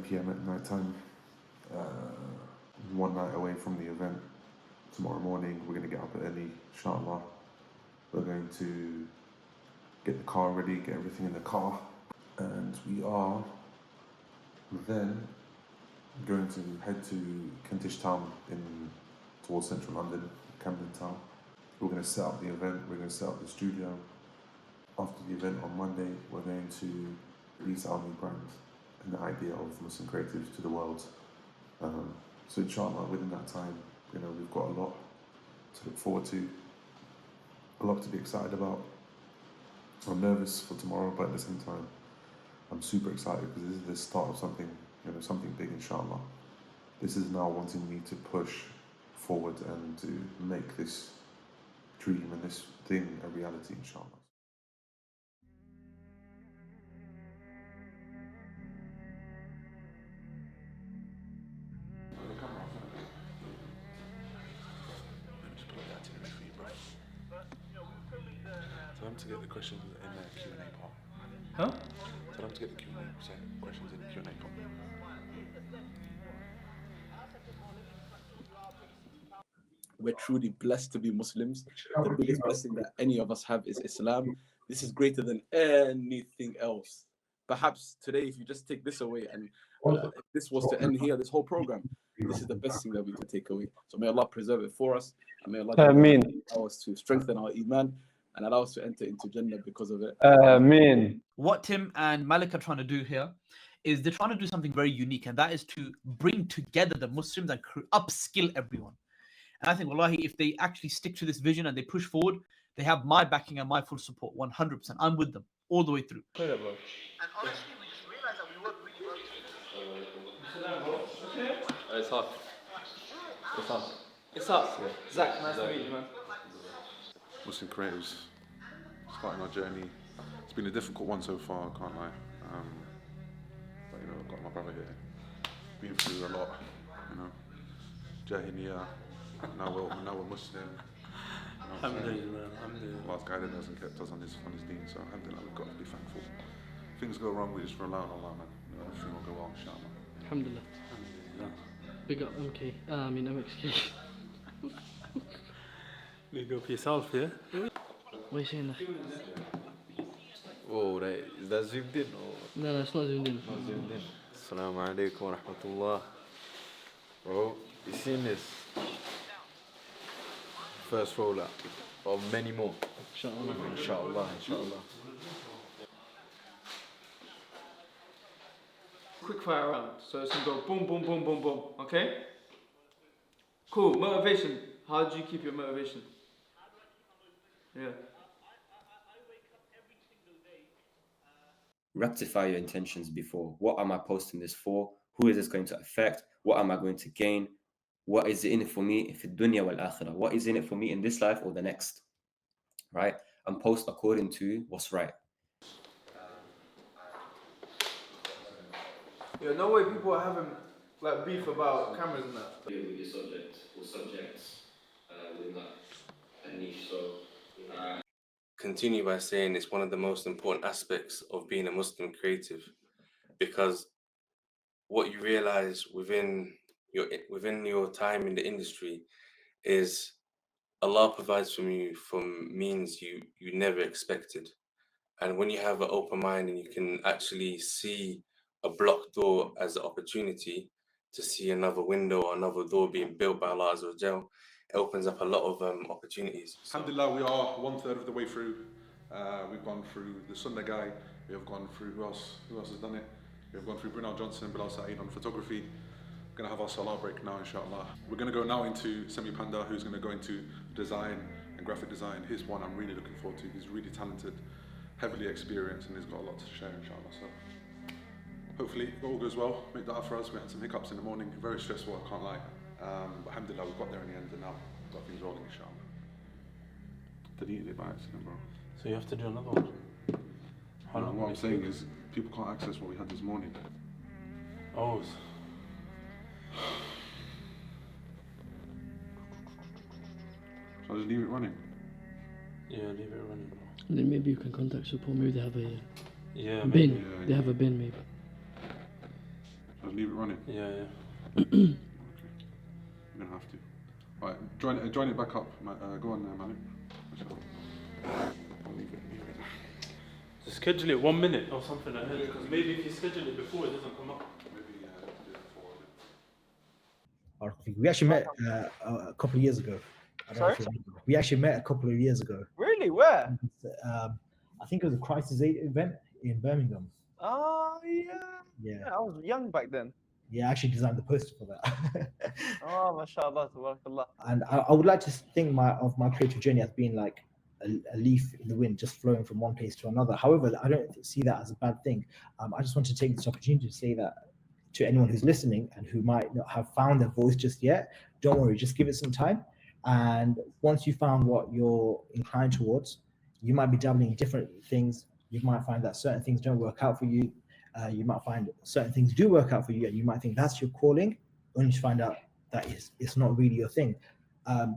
p.m. at night time. One night away from the event. Tomorrow morning, we're going to get up early, inshallah. We're going to get the car ready, get everything in the car, and we are then going to head to Kentish Town towards central London, Camden Town. We're going to set up the event, we're going to set up the studio. After the event on Monday, we're going to release our new brand and the idea of Muslim creatives to the world. So inshallah, within that time, we've got a lot to look forward to, a lot to be excited about. I'm nervous for tomorrow, but at the same time, I'm super excited because this is the start of something, something big, inshallah. This is now wanting me to push forward and to make this dream and this thing a reality, inshallah. Tell them to get the questions in the Q&A part. Huh? Tell them to get the questions in the Q&A part. We're truly blessed to be Muslims. The biggest blessing that any of us have is Islam. This is greater than anything else. Perhaps today, if you just take this away and if this was to end here, this whole program, this is the best thing that we could take away. So may Allah preserve it for us, and may Allah allow us to strengthen our iman and allow us to enter into Jannah because of it. Ameen. What Tim and Malik are trying to do here is they're trying to do something very unique, and that is to bring together the Muslims and upskill everyone. And I think, wallahi, if they actually stick to this vision and they push forward, they have my backing and my full support, 100%. I'm with them all the way through. And honestly, we just realized that we work really well together. It's hard. It's hard. It's us. Zach, nice to meet you, man. Muslim creatives, starting our journey. It's been a difficult one so far, I can't lie. But I've got my brother here. Been through a lot, Jahiliyyah. Now we're Muslim. Alhamdulillah. Allah's guided us and kept us on his deen, so alhamdulillah, we've got to be thankful. If things go wrong, we just rely on Allah, man. Everything will go well, inshallah. Alhamdulillah. Big up MK. MXK. Big up yourself, yeah? What are you saying there? Oh, right. Is that zoomed in? Or? No, it's not zoomed in. Not zoomed in. Assalamu alaikum wa rahmatullah. Bro, you seen this? First rollout of many more. Inshallah. Inshallah. Quick fire round. So it's gonna go boom, boom, boom, boom, boom. Okay? Cool. Motivation. How do you keep your motivation? Yeah. Rectify your intentions before. What am I posting this for? Who is this going to affect? What am I going to gain? What is in it for me if dunya wal akhirah? What is in it for me in this life or the next? Right? And post according to what's right. Yeah, no way people are having like beef about cameras and that. With your subject or subjects within that niche. So Continue by saying it's one of the most important aspects of being a Muslim creative, because what you realize within your time in the industry is Allah provides from you from means you never expected. And when you have an open mind and you can actually see a blocked door as an opportunity to see another window or another door being built by Allah Azza wa Jal, it opens up a lot of opportunities. Alhamdulillah, we are 1/3 of the way through. We've gone through the Sunnah guy. We have gone through who else has done it? We have gone through Brunel Johnson, Bilal Saeed on photography. We're going to have our Salah break now, inshallah. We're going to go now into Semi Panda, who's going to go into design and graphic design. His one I'm really looking forward to. He's really talented, heavily experienced, and he's got a lot to share, inshallah. So hopefully it all goes well. Make that up for us. We had some hiccups in the morning, very stressful, I can't lie. But alhamdulillah, we've got there in the end, and now we've got things rolling, inshallah. Deleted it by accident, bro. So you have to do another one? How long what I'm saying is, people can't access what we had this morning. Oh. Shall I just leave it running? Yeah, leave it running, bro. And then maybe you can contact support. Maybe they have a Yeah, bin. Yeah, They have a bin, maybe. Shall I leave it running. Yeah, yeah. You're gonna have to. Alright, join it back up. Go on there, Malik. Leave it. Just schedule it 1 minute or something ahead, because maybe if you schedule it before, it doesn't come up. Maybe do it forward. We actually met a couple of years ago. I don't know if you remember. We actually met a couple of years ago. Really? Where? I think it was a Crisis 8 event in Birmingham. Oh yeah. Yeah. I was young back then. Yeah, I actually designed the poster for that. Oh, mashallah, tabarakallah. And I would like to think of my creative journey as being like a leaf in the wind, just flowing from one place to another. However, I don't see that as a bad thing. I just want to take this opportunity to say that to anyone who's listening and who might not have found their voice just yet, don't worry, just give it some time. And once you found what you're inclined towards, you might be dabbling in different things. You might find that certain things don't work out for you. You might find certain things do work out for you, and you might think that's your calling, only to find out that it's not really your thing.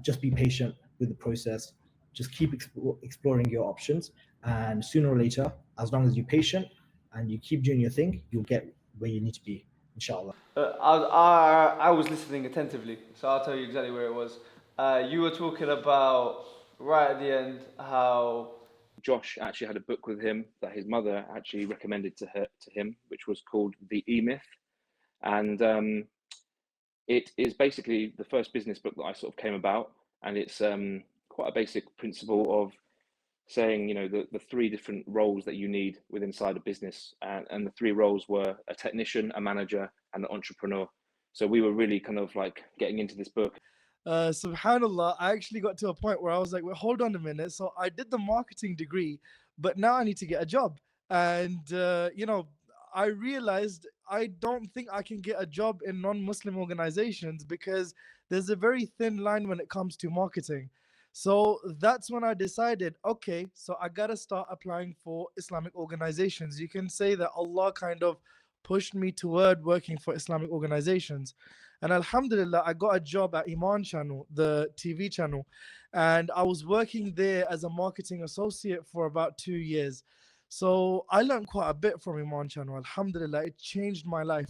Just be patient with the process. Just keep exploring your options, and sooner or later, as long as you're patient and you keep doing your thing, you'll get where you need to be, inshallah. I was listening attentively, so I'll tell you exactly where it was. You were talking about right at the end how Josh actually had a book with him that his mother actually recommended to him, which was called The E-Myth, and it is basically the first business book that I sort of came about, and it's quite a basic principle of saying, you know, the three different roles that you need within inside a business, and the three roles were a technician, a manager, and an entrepreneur. So we were really kind of like getting into this book. Subhanallah, I actually got to a point where I was like, well, hold on a minute. So I did the marketing degree, but now I need to get a job. And, you know, I realized I don't think I can get a job in non-Muslim organizations because there's a very thin line when it comes to marketing. So that's when I decided, okay, so I got to start applying for Islamic organizations. You can say that Allah kind of pushed me toward working for Islamic organizations. And alhamdulillah, I got a job at Iman Channel, the TV channel. And I was working there as a marketing associate for about 2 years. So I learned quite a bit from Iman Channel. Alhamdulillah, it changed my life.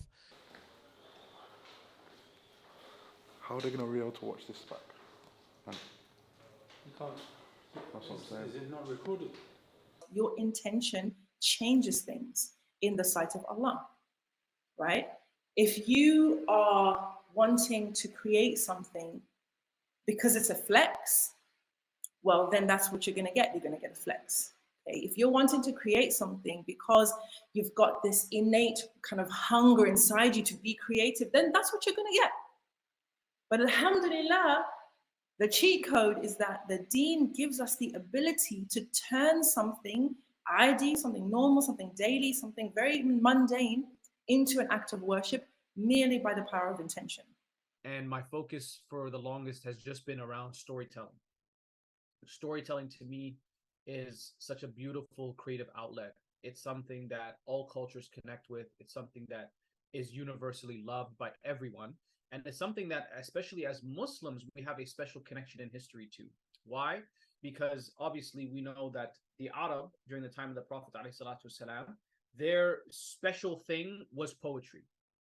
How are they going to be able to watch this back? You can't. That's what I'm saying. Is it not recorded? Your intention changes things in the sight of Allah, right? If you are wanting to create something because it's a flex, well, then that's what you're going to get. You're going to get a flex. Okay? If you're wanting to create something because you've got this innate kind of hunger inside you to be creative, then that's what you're going to get. But alhamdulillah, the cheat code is that the deen gives us the ability to turn something adi, something normal, something daily, something very mundane into an act of worship merely by the power of intention. And my focus for the longest has just been around storytelling. Storytelling to me is such a beautiful creative outlet. It's something that all cultures connect with. It's something that is universally loved by everyone. And it's something that, especially as Muslims, we have a special connection in history to. Why? Because obviously we know that the Arab, during the time of the Prophet ﷺ, their special thing was poetry,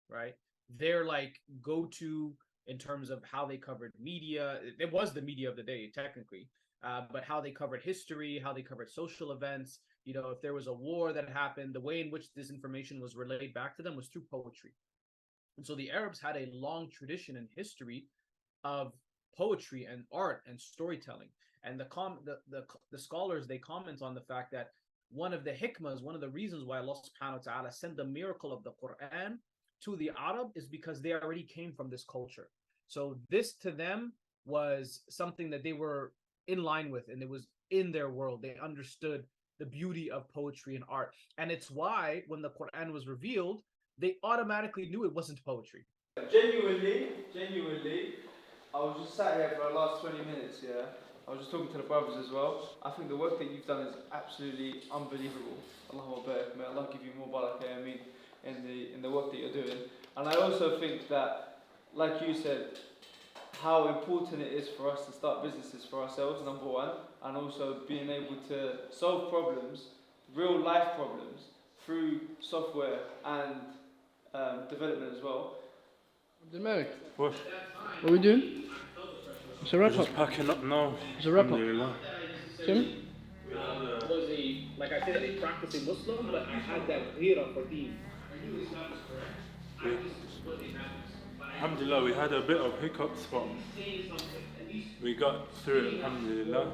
right? Their like go-to in terms of how they covered media. It was the media of the day, technically, but how they covered history, how they covered social events. You know, if there was a war that happened, the way in which this information was relayed back to them was through poetry. And so the Arabs had a long tradition and history of poetry and art and storytelling. And the scholars, they comment on the fact that one of the hikmahs, one of the reasons why Allah subhanahu wa ta'ala sent the miracle of the Quran to the Arab is because they already came from this culture. So this to them was something that they were in line with, and it was in their world. They understood the beauty of poetry and art. And it's why when the Quran was revealed, they automatically knew it wasn't poetry. Genuinely, I was just sat here for the last 20 minutes, yeah. I was just talking to the brothers as well. I think the work that you've done is absolutely unbelievable. Allahu Akbar. May Allah give you more barakah, Ameen, in the work that you're doing. And I also think that, like you said, how important it is for us to start businesses for ourselves, number one, and also being able to solve problems, real life problems, through software and development as well. Malik, What? what are we doing? It's a We're wrap just up. packing up now. It's a wrap up. Alhamdulillah. Tim? Was a, like I said, a practicing Muslim, but I had that ghira for deen. Alhamdulillah, we had a bit of hiccups, but we got through it, alhamdulillah.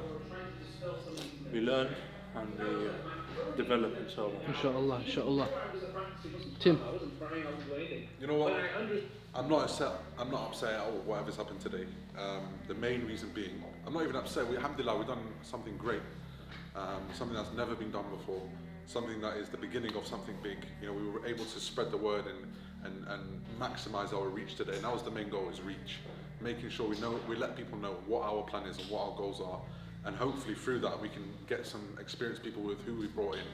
We learned and we developed, inshallah. Inshallah, inshallah. Tim? You know what? I'm not upset. I'm not upset at all with whatever's happened today. The main reason being, I'm not even upset. Alhamdulillah, we've done something great, something that's never been done before, something that is the beginning of something big. You know, we were able to spread the word and maximize our reach today. And that was the main goal: is reach, making sure we let people know what our plan is and what our goals are, and hopefully through that we can get some experienced people with who we brought in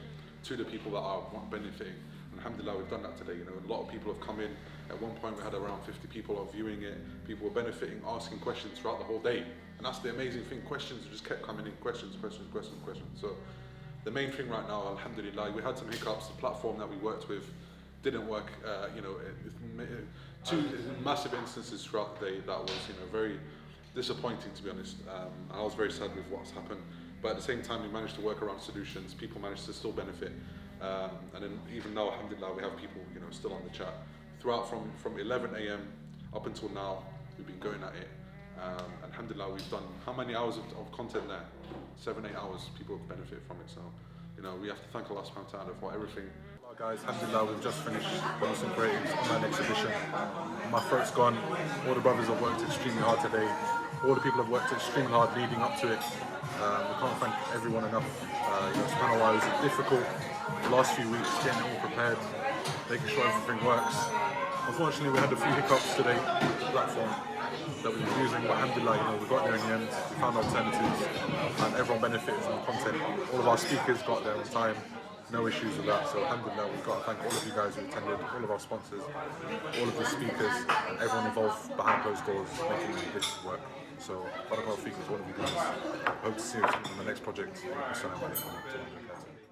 to the people that are benefiting. And alhamdulillah, we've done that today. You know, a lot of people have come in. At one point, we had around 50 people are viewing it. People were benefiting, asking questions throughout the whole day. And that's the amazing thing. Questions just kept coming in. Questions. So the main thing right now, alhamdulillah, we had some hiccups. The platform that we worked with didn't work. Two massive instances throughout the day that was, very disappointing, to be honest. I was very sad with what's happened. But at the same time, we managed to work around solutions. People managed to still benefit. And then even now, alhamdulillah, we have people, still on the chat. Throughout from 11 a.m. up until now, we've been going at it. Alhamdulillah, we've done how many hours of content there? 7-8 hours. People benefit from it. So, we have to thank Allah subhanahu wa ta'ala for everything. Guys, alhamdulillah, we've just finished the Muslim Creatives online exhibition. My throat's gone. All the brothers have worked extremely hard today. All the people have worked extremely hard leading up to it. We can't thank everyone enough. SubhanAllah, it was difficult the last few weeks getting it all prepared, making sure everything works. Unfortunately, we had a few hiccups today with the platform that we were using, but alhamdulillah, we got there in the end. We found alternatives, and everyone benefited from the content. All of our speakers got there on time. No issues with that. So alhamdulillah, we've got to thank all of you guys who attended, all of our sponsors, all of the speakers, and everyone involved behind closed doors making this work. So barakallahu feekum to all of you guys. Hope to see you on the next project. Assalamu alaikum.